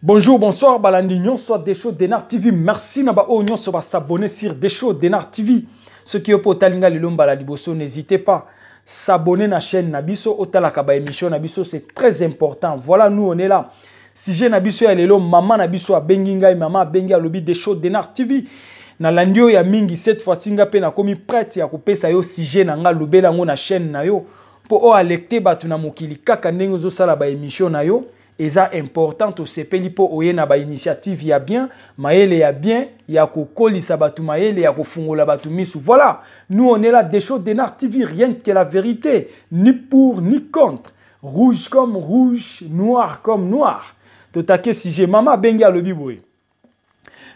Bonjour, bonsoir, Balandignon, soit Desho Denar TV. Merci Naba Ognon, soit s'abonner sur Desho Denar TV. Ceux qui ont pour Talinga Lilomba la Liboso, n'hésitez pas à s'abonner à la chaîne Nabiso, Otalakaba émission Nabiso, c'est très important. Voilà, nous on est là. Si j'ai Nabiso ya lelo, maman Nabiso a Benginga et maman Bengi a lobi Desho Denar TV. Na landio ya mingi cette fois singa pe na komi prête ya kopesa yo sujet na nga lobela ngo na chaîne na yo po o alekte batu na mokili kaka ndenge zo sala ba émission na yo. Eza important to sepeli po oye na ba initiative ya bien, maele ya bien, ya kokolisa batu maele ya kofungola batu misu. Voilà, nous on est là Desho Denar TV, rien que la vérité, ni pour ni contre. Rouge comme rouge, noir comme noir. Totake si j'ai mama bengi alobi boy.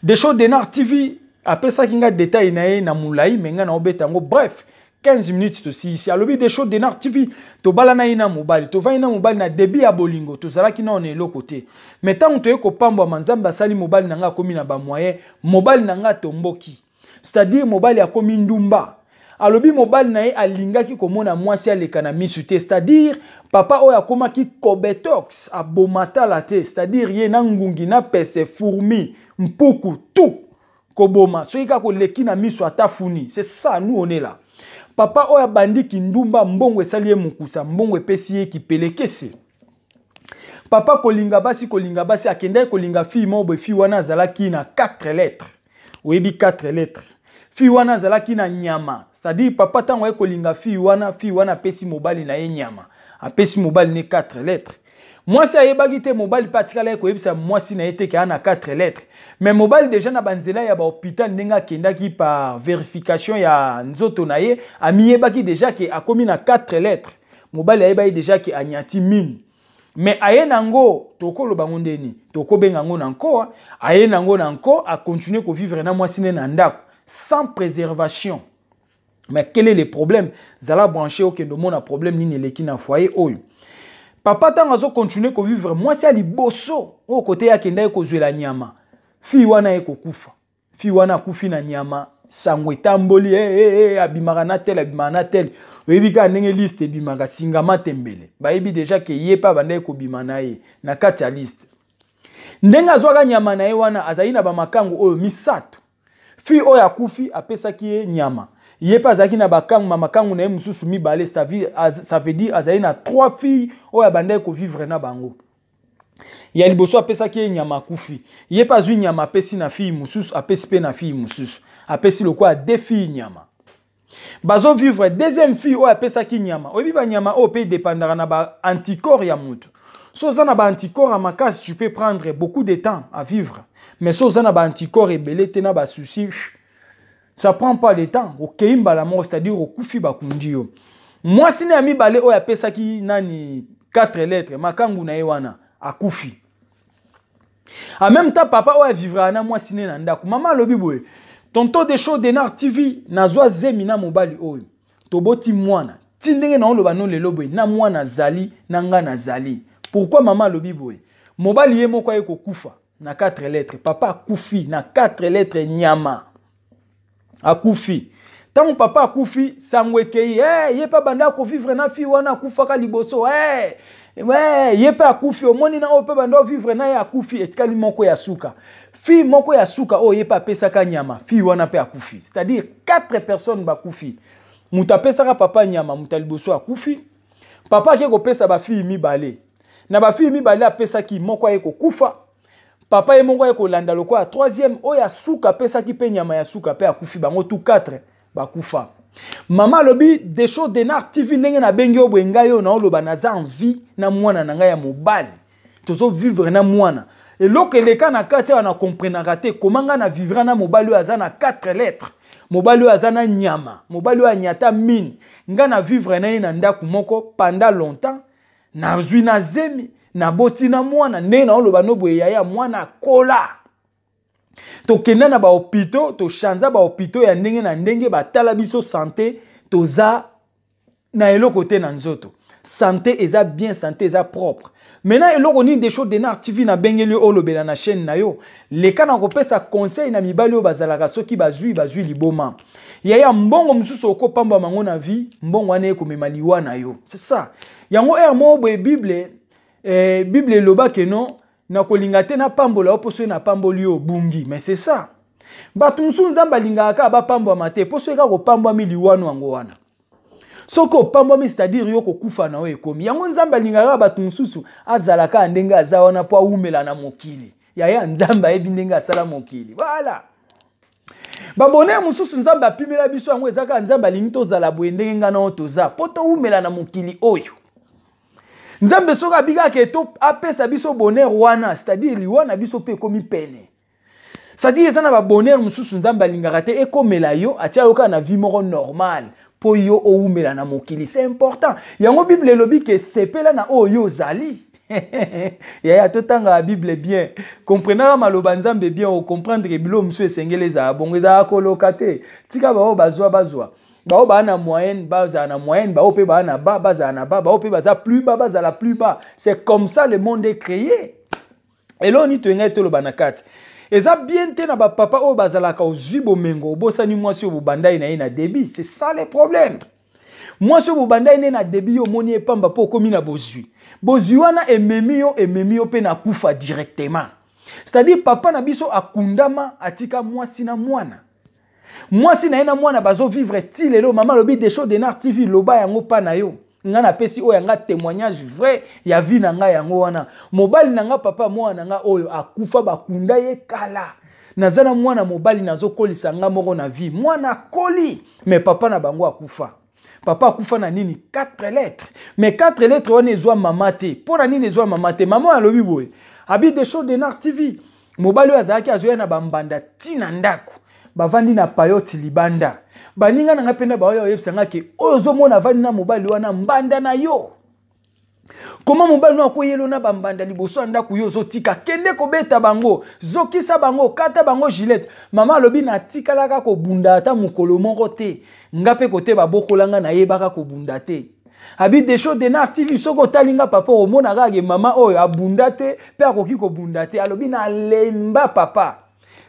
Desho Denar TV, après ça kinga détail na na moulai menga na obetango bref. 15 minutes to si alobi Desho Denar TV to bala na ina mobile to va ina mobile na débit ya bolingo to zala kina on est l'autre côté mais tant to yeko pamba manzamba sali mobile nanga komi na ba moyen mobile nanga tomboki c'est-à-dire mobile ya komi ndumba alobi mobile na ye alingaki komona mwasi aleka na misu te c'est-à-dire papa oya komaki kobetox abomata la te c'est-à-dire ye na ngungi na pese fourmi mpuku tout koboma soika ko leki na misu atafuni c'est ça nous on est là. Papa oya bandi kindumba mbongo esali ye mukusa mbongo epesi ye kipelekese. Papa kolinga basi akenda kolinga fi mobo fi wana zalaki na 4 lettres. Oyebi 4 lettres. Fi wana zalaki na nyama. C'est-à-dire papa tango kolinga fi wana pesi mobali na ye nyama. Apesi mobali ne 4 lettres. Moi si ayebaki te mobali patikala ko yebisa mwasi na ete ke ana 4 lettres. Mais mobile déjà na banzela ya ba hôpital ndenga kendaki par vérification ya nzoto na ye amiyebaki déjà ke akomi na 4 lettres. Mobile ayebaki déjà ke anyati mine. Mais aye nango toko lo bango ndeni toko benga ngo nanko aye nango nanko a continuer ko vivre na mwasi ne na ndako sans préservation. Mais quel est le problème? Zala branché au kendo mona problème ni leki na foyer oyo. Papa tangazo continuer ko vivre mwasi ali bosso au côté ya kenda ko zwela nyama. Fi wana eko kufa. Fi wana kufi na nyama. Sangwe tamboli. Abimaka na tel. Webika nenge liste bimaka singama tembele. Baebi deja ke yepa banda eko bimana ye. Na kati ya liste. Ndenga zwaka nyama na ye wana azaina ba makangu oyo misato. Fi oya kufi apesa ki nyama. Yepa zaki na bakangu mamakangu na ye mususu mibale. Ça veut dire azaina 3 filles oya banda eko vivre na bango. Ya liboso apesa ki nyama kufi. Ye pas zui nyama apesi na fille mususu apesi pe na fille mususu. Apesi loko a 2 filles nyama. Bazo vivre deuxième fille o apesa ki nyama. Obi ba nyama o pe dépendra na ba anticorps ya mutu. So za na ba anticorps à makasi tu peux prendre beaucoup de temps à vivre. Mais so za na ba anticorps ebele te na ba souci. Ça prend pas de temps. O keimba la mort c'est-à-dire o kufi ba kundio. Moi sine ami balé o apesa ki nani 4 lettres makangu na ewana akufi. En même temps, papa oya vivra na moi sine na ndako. Maman lobi boye. Tonto Desho Denar TV nazwa zemi na mobali oyo. Toboti mwana. Tindenge na oloba no lelo boye na mwana zali na nga na zali. Pourquoi maman lobi boye? Mobali ye moko ayeko kufa na 4 lettres. Papa akufi na 4 lettres nyama. Akufi. Tant papa akufi sangwekei ye pa banda ko vivre na fi wana akufa ka liboso ouais, ye pa akufi omoni na ope bando vivre na ya akufi etikali moko ya suka. Fi moko ya suka o ye pa pesa ka nyama, fi wana pe akufi. C'est-à-dire 4 personnes ba kufi. Muta pesa ka papa nyama, muta liboso akufi. Papa ke ko pesa ba fi mibale. Na ba fi mibale apesa ki moko ye ko kufa. Papa ye moko ye ko landa loko a 3e o ya suka pesa ki pe nyama ya suka pe akufi bango tout 4 ba kufa. Mama lobi Desho Denar TV ndenge na bengi obwenga yo na oloba naza envie na mwana na ngai ya mobali. Tozo vivre na mwana. Et loke leka na kati wana comprendre te comment nga na vivre na mobali aza na 4 lettres. Mobali aza na nyama. Mobali anyata mine. Nga na vivre na ye na ndaku moko pendant longtemps. Na zui na zemi. Na boti na mwana. Ndenge na oloba no boye ya mwana kola. To kenda na ba hôpitaux, to chanza ba hôpitaux ya ndenge na ndenge ba tala biso santé, to za na eloko te na nzoto. Santé eza bien, santé eza propre. Maintenant eloko ni Desho Denar TV na bengeli olobela na chaîne na yo. Leka na kopesa conseil na mibali o bazalaka soki bazui liboma. Ya mbongo mususu okopamba mango na vie, mbongo ane komema liwa na yo. C'est ça. Yango mo boye Bible Bible loba ke non na kolinga te na pambola oposo na pamboli yo bungi. Mais c'est ça. Bato musu nzamba lingaka ba pambwa mate poso eka ko pambwa miliwano yango wana. Soko pambwa mi c'est-à-dire yo ko kufa na we ekomi. Yango nzamba lingaka bato mususu azalaka ndenge azawana po umela na mokili. Yaya nzamba ebi ndenge asala mokili. Voilà. Babone mususu nzamba pimela biso yango ezaka nzamba lingi tozala boye ndenge ngana otoza poto umela na mokili oyo. Nzambe soka biga ke to apesa biso bonheur wana, c'est-à-dire liwana biso pe komi pene. C'est-à-dire ça na ba bonheur mususu nzamba lingaka te ekomela yo atia yoka na vie moko normal po yo oumela na mokili. C'est important. Yango Bible lobi ke sepela na oyo zali. Yaya totanga la Bible bien. Comprenez maloba nzambe bien o comprendre que bilo musu esengele za bongo za kolokate. Tika ba o bazwa. Ba o ba na moyenne, baza na moyenne, ba o pe ba na bas, baza na bas, ba o pe baza plus bas, baza la plus bas. C'est comme ça le monde est créé. Et là on y tenait tout le banakati. Et ça bien te na ba papa o bazalaka ozwi bomengo obosani mwasi o bandai na ina débit. C'est ça le problème. Mwasi o bandai na débit yo moni epamba po komi na bozwi. Bozwi wana ememi yo pe na kufa directement. C'est-à-dire papa na biso akundama atika mwasi na mwana. Mwasi na ina mwana bazo vivre ti lelo mama lobi des choses de Nar TV loba yango pa na yo. Nga na pesi oyo nga témoignage vrai ya vie na nga yango wana. Mobali na nga papa mwana nga oyo akufa bakunda ye kala. Nazana mwana mobali nazo kolisa nga moko na vie. Mwana koli mais papa na bango akufa. Papa akufa na nini 4 lettres. Mais 4 lettres wana ezwa mama te. Pona nini ezwa mama te? Maman alobi boye. Abi des choses de Nar TV. Mobali azaki azoya na bambanda tina ndako. Bavandi na payoti libanda. Baninga na ngapenda ba oyo yebisanga ke ozo mona vandi na mobali wana mbanda na yo. Comment mobali no akoyelo na bambanda liboso ndako yo zotika kende kobeta bango zokisa bango kata bango gilet mama lobi na tikalaka ko bunda ata mukolo moko te ngape kote babokolanga na yebaka ko bunda te. Abi des choses de Nar TV soko talinga papa o mona kage mama oyo abunda te pe akoki ko bunda te alobi na lemba papa.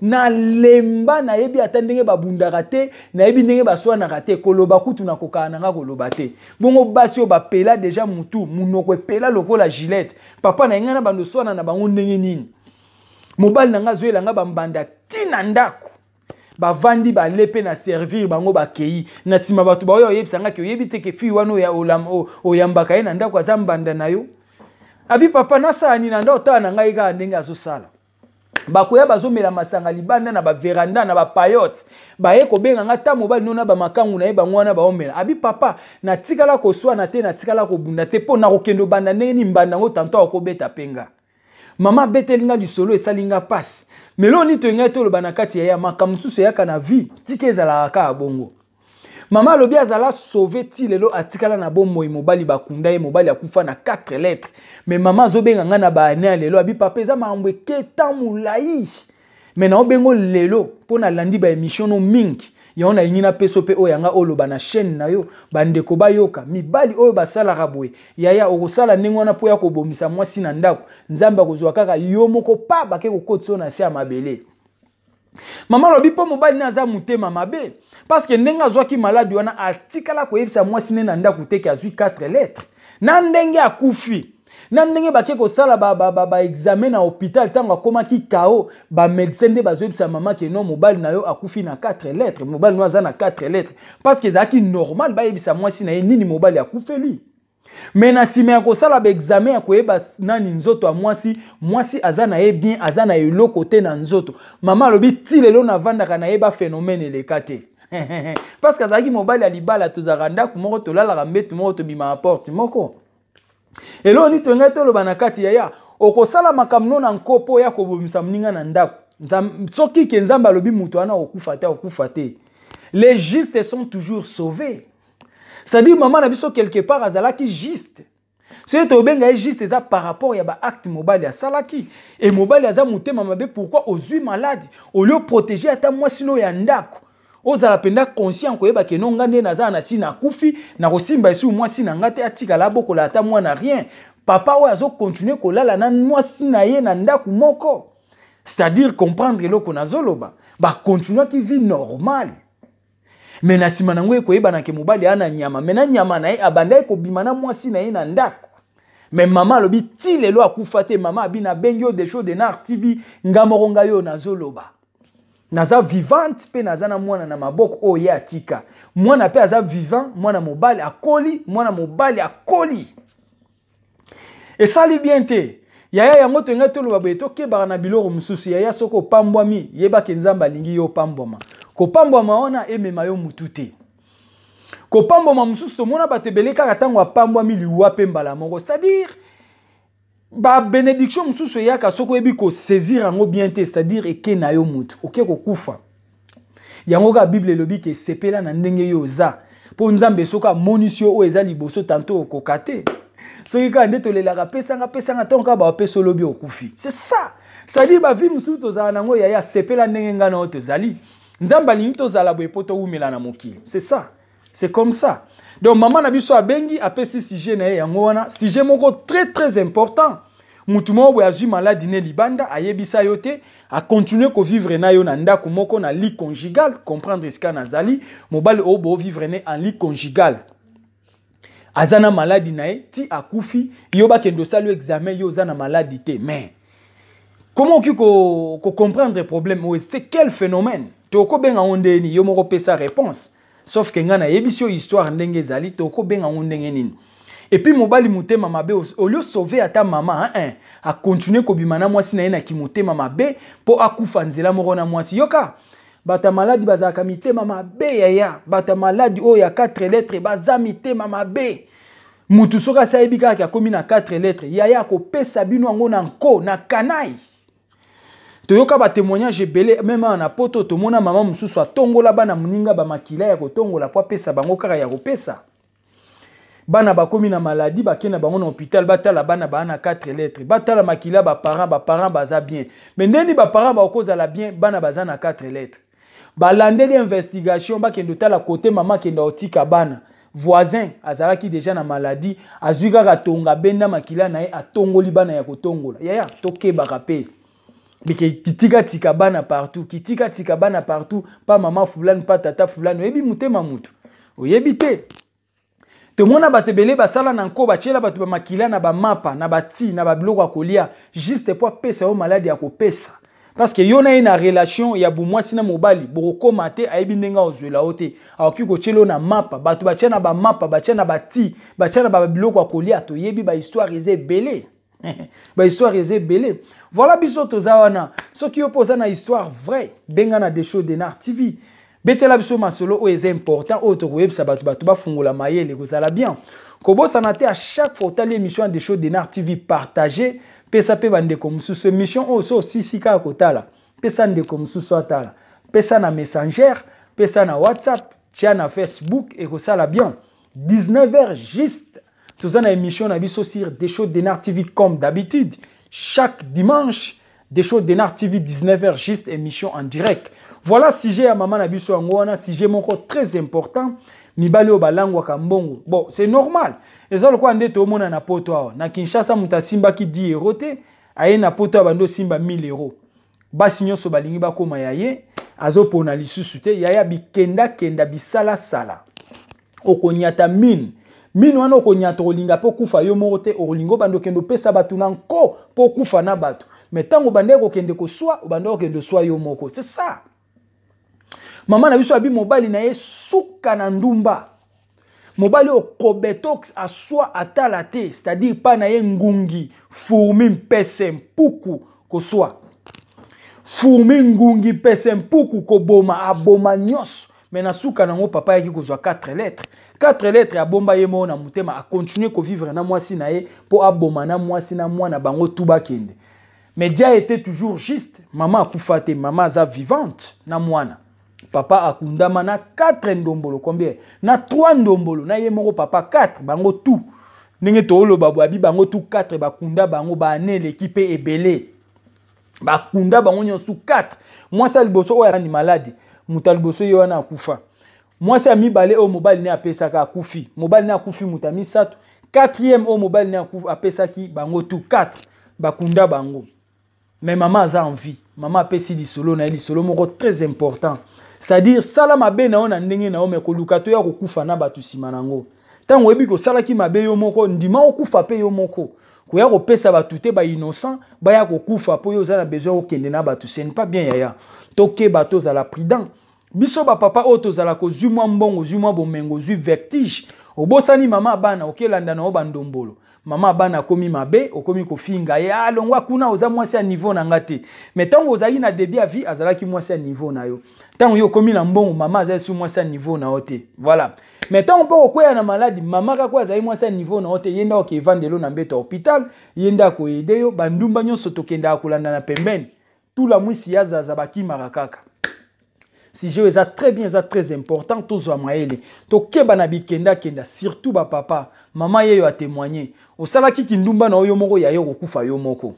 Na lemba na yebi atandenge babundaka te na yebi ndenge baswanaka te koloba kutu na kokana nga koloba te bongo basi o bapela déjà mutu munoko epela lokola gilette papa na ngana bando swana na bango ndenge nini mobali na nga zoela nga bambanda tina ndako bavandi balepe na servir bango bakei na sima batu ba oyo yebisanga ke yebi te ke fi wano ya oyambaka ye na ndako azambanda na yo abi papa nasani na ndo ta na ngai ka ndenge azosala bakoya bazomela masanga libanda na ba veranda na ba payote baye ko benga ngata mobali nona ba makangu na ye bangwana baomela abi papa na tikala ko swana te na tikala ko bunda te po na kokendo banda neni mbanda ngo tanto akobeta penga mama betelinga lisolo esalinga passe melo ni to ngato lo banakati ya makamsusu yaka na vie tikezala ka bongo mama lobi azala sauver ti lelo atikala na bomoi mobali bakunda ye mobali akufa na 4 lettres mais mama zobenga nga na baane lelo abi papa eza mambwe keta mulai mais na obengo lelo pona landi ba émission no mingi yona yingina peso pe oyanga oloba na chaîne na yo bandeko bayoka mibali oyo basala rabwe yaya okosala ndengwana po ya kobomisa mwasi na ndako nzamba kozwa kaka yo moko pa bake kokotso na se ya mabele. Mama lobi po mobali na za mutema mabe parce que ndenga zwaki maladi wana atikala ko yebisa mwasi ne na ndako te ki azwi 4 lettres na ndenge akufi na ndenge bake ko sala ba examen na hôpital tango akomaki KO ba médecin de bazobisa mama ke non mobali na yo akufi na 4 lettres mobali no za na 4 lettres parce que zaki normal ba yebisa mwasi na ye nini mobali akufeli. Mais na sime ya kosala ba examen ya koyeba nani nzoto a mwasi azana ye bien azana elo côté na nzoto mama lobi ti lelo na vandaka na yeba phénomène lekate parce que azaki mobali alibala tozaka ndako moko tolalaka mbetu moko tobima na porte moko elo ni to ngato lo banakati yaya okosala makamno na nkopo ya kobomisa mninga na ndako soki ke nzamba lobi mutu ana okufa te les justes sont toujours sauvés. C'est-à-dire maman na biso quelque part azalaki juste. C'est to benga juste ça par rapport ya ba acte mobali ya salaki et mobali aza mutema mabe pourquoi ozui malade au lieu protéger ata mwasino ya ndako ozala penda conscient ko yeba ke no ngande naza na sina kufi na kosimba esu mwasi na ngate atika la boko la ata mwana rien papa o azo continuer ko lala na mwasi na ye na ndako moko c'est-à-dire comprendre loko na zoloba ba continuer ki vie normale. Mais na sima nango ekoyeba na ke mobali ana nyama mena nyama na ye abanda ko bimana mwasi na ye na ndako Mais maman lobi ti lelo akufa te maman abina bengyo des shows de Nar TV ngamoronga yo nazoloba. Naza vivante pe naza na mwana na maboko o ye atika. Mwana pe aza vivant, mwana mobali akoli, mwana mobali akoli. Et ça li bien te. Yaya yango to nga tolo baboye to ke bana biloro mususu yaya soko pambwami yeba ke nzamba lingi yo pambwama. Ko pambwama ona emema yo mutute. Ko pambwama mususu to mona batebele kaka tango apambwami liwa pe mbala moko. C'est-à-dire ba bénédiction mususu yaka soko ebi ko saisir yango bien te, c'est-à-dire eke na yo mutu. Oke ko kufa. Yango ka Bible lobi ke sepela na ndenge yo za. Po nzambe soka monisio o eza liboso tanto okokate. Soki ka nde tolelaka pesanga tonka ba peso lobi okufi. C'est ça. C'est-à-dire ba vie mususu tozala nango yaya sepela ndenge ngana o tozali. Nzamba lingi tozala boye poto umela na mokili. C'est ça. C'est comme ça. Donc maman na biso abengi apesi sujet na ye yango wana, sujet moko très important. Mutu moko boye azwi maladie ne libanda ayebisa yo te, a continuer ko vivre na yo na ndako moko na lit conjugal, comprendre ce kana zali, mobali o bo vivre ne en lit conjugal. Azana maladie na ye ti akufi, yo ba kendo salo examen yo zana maladie te. Mais comment ko comprendre le problème? C'est quel phénomène? Toko benga ondeni yo moko pesa réponse. Sauf que nga na yebisio histoire ndenge zali toko benga ondenge nini. Et puis mobali mutema mabe au lieu sauver ata maman a continuer ko bimana mwasi na ye na kimutema mabe po akufa nzela moko na mwasi yoka. Bata maladi bazaka mitema mabe yaya, bata maladi o ya 4 lettres baza mitema mabe. Mutu soka sa ebika ka komi na 4 lettres yaya ko pesa bino ngo na nko na kanai. Toyoka ba témoignage belé même na poto to mona maman mususu atongola bana muninga ba makila ya ko tongola po pesa bango kaka ya ko pesa. Bana bakomi na maladie bakena bango na hôpital batala bana bana 4 lettres batala makila ba parents baza bien. Mais ndeni ba parents ba okozala bien bana baza na 4 lettres. Balandeli investigation bakendo tala côté maman kenda otika bana. Voisin azalaki déjà na maladie azuka katonga benda makila na ye atongoli bana ya kotongola. Yaya tokeba rappel. Bike kitika tika bana partout, kitika tika bana partout, pas maman fulani, pas tata fulani, oyebi mutema mutu. Oyebi te. Te mona batebele basala na nko bachela batu ba makila na ba mapa, na ba ti, na ba biloko akolia, juste pour pesa o maladi ya kopesa. Parce que yo na ina relation ya bumwasi na mobali, boroko mate ayebi ndenga ozwela ote. Aoki ko chelo na mapa, batu bachena ba mapa, bachena ba ti, bachena ba biloko akolia, to yebi ba histoire eze belé. Ba histoire eze belé. Voilà biso tozawana. Ce qui oppose na histoire vraie, benga na des shows de Nar TV. Betela biso masolo o eze important, o to websa batu ba fungola mayele kozala bien. Kobo sanate à chaque fois tali émission des shows de Nar TV partagé, pesa pe bande comme sous émission o so sisika kotala. Pesa nde comme sous atala. Pesa na Messenger, pesa na WhatsApp, tia na Facebook et kosala bien. 19h juste. Tous en émission na biso sur des shows de Nar TV comme d'habitude. Chaque dimanche, des shows de Nar TV 19h juste émission en direct. Voilà sujet à maman na biso ngwana, sujet moko très important. Mibali o balangwa kambongo. Bon, c'est normal. Ezalo kwa ndete o mona na poto awa. Na Kinshasa mutasimba ki 10 euros te, aye na poto abando simba 1000 euros. Basi nyonso balingi bakoma yaye, azo pona lisusu te, yaya bikenda kenda bisala sala. Okonyata mine. Minu wana okonyata olinga po kufa yo moko te, olingo bando kendo pesa batu na nko po kufa na batu. Mais tango bande ko kende ko swa, bando kendo swa yo moko. C'est ça. Maman na biso abi mobali na ye suka na ndumba. Mobali o kobetox a swa atala te, c'est-à-dire pa na ye ngungi, fourmi mpese mpuku ko swa. Fourmi ngungi pese mpuku ko boma aboma nyos. Mais na suka na ngo papa yaki ko zwa 4 lettres. 4 lettres ya bomba ye mo na mutema a continuer ko vivre na mwasi na ye po aboma na mwasi na mwana bango tuba kende. Mais Dia était toujours juste. Maman akufa te, maman za vivante na mwana. Papa akundama na 4 ndombolo combien? Na 3 ndombolo na ye moko papa 4 bango tout. Ndenge tolo babwabi bango tout 4 bakunda bango ba ne l'équipe ebele. Bakunda bango nyosu 4. Moi ça liboso oya ni malade. Muta liboso yo na akufa. Moi ça mibale o mobile ne apesa ka akufi. Mobile ne akufi mutami satu. 4e o mobile ne akufi apesa ki bango tout 4. Bakunda bango. Mais maman a envie. Maman a pesi li solo na li solo moko très important. C'est-à-dire sala mabe na ona ndenge na ome ko lukato ya ko kufa na batu simanango. Tango ebi ko sala ki mabe yo moko ndima okufa pe yo moko. koya kopesa batu te ba innocent baya kokufa po yo za na besoin okende na batu ce n'est pas bien yaya toke bato za la prudent biso ba papa o tozala ko zuma mbongo zuma bomengo zu vertige obosani mama bana okelanda na obandombolo mama bana komi mabe okomi kofinga ya longwa kuna oza mwasi ya niveau na ngate mais tango ozali na début à vie azalaki mwasi ya niveau na yo tango yo komi na mbongo mama azali su mwasi ya niveau na ote voilà mais tango po okoya na maladi mama kako azali mwasi ya niveau na ote yenda okevandelo na mbeto hôpital yenda ko aider yo bandumba nyonso tokenda kolanda na pembeni tout la mwisi yaza zabaki marakaka si je eza très bien, eza très important, tous à maele. To keba na bikenda kenda, surtout ba papa, maman yeyo a témoigné. O salaki kindumba na oyo moko ya yo kokufa yo moko.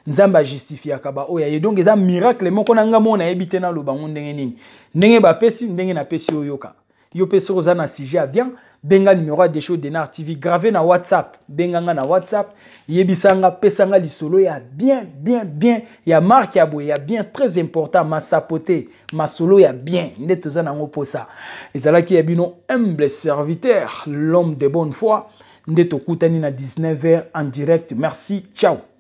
Nzamba justifia kaba oya ye donc eza miracle moko na ngamo na ebite na lobango ndenge nini. Ndenge ba pesi, ndenge na pesi oyoka. Yo peso za na sujet bien, benga numéro des shows Denar TV gravé na WhatsApp, benga na WhatsApp, yebisanga pesanga lisolo ya bien, ya marque ya boye, ya bien très important ma sapoté, ma solo ya bien, ndeto za nango posa. Ezala ki yabino humble serviteur, l'homme de bonne foi, ndeto kutani na 19h en direct. Merci, ciao.